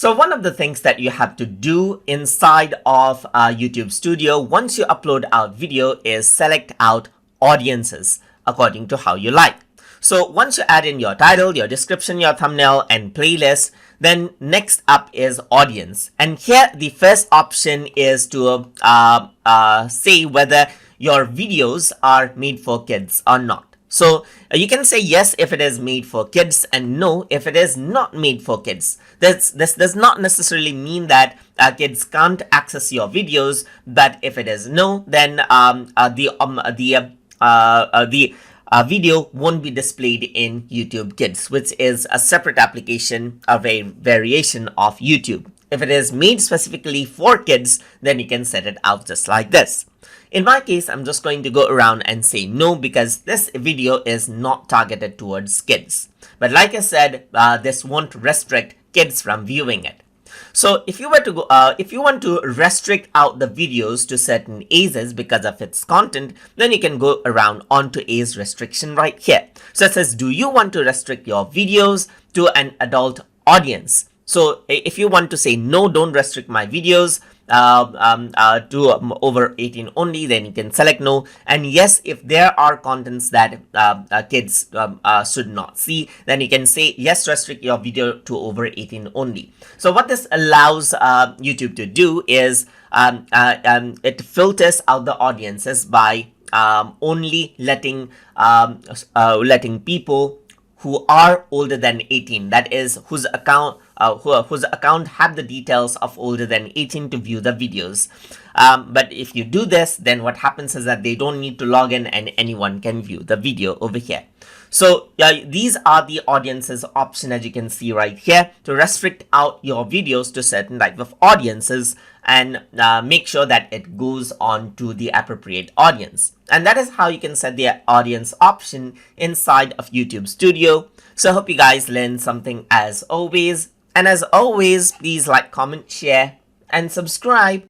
So one of the things that you have to do inside of YouTube Studio once you upload out video is select out audiences according to how you like. So once you add in your title, your description, your thumbnail and playlist, then next up is audience. And here the first option is to say whether your videos are made for kids or not. So you can say yes if it is made for kids and no if it is not made for kids. This does not necessarily mean that kids can't access your videos, but if it is no, then the video won't be displayed in YouTube Kids, which is a separate application, a variation of YouTube. If it is made specifically for kids, then you can set it out just like this. In my case, I'm just going to go around and say no because this video is not targeted towards kids. But like I said, this won't restrict kids from viewing it. So if you were to go, if you want to restrict out the videos to certain ages because of its content, then you can go around onto age restriction right here. So it says, do you want to restrict your videos to an adult audience? So if you want to say no, don't restrict my videos to over 18 only, then you can select no. And yes, if there are contents that kids should not see, then you can say yes, restrict your video to over 18 only. So what this allows YouTube to do is it filters out the audiences by only letting people who are older than 18, that is whose account have the details of older than 18 to view the videos. But if you do this, then what happens is that they don't need to log in and anyone can view the video over here. So these are the audiences option, as you can see right here, to restrict out your videos to certain type of audiences and make sure that it goes on to the appropriate audience. And that is how you can set the audience option inside of YouTube Studio. So I hope you guys learned something as always. And as always, please like, comment, share, and subscribe.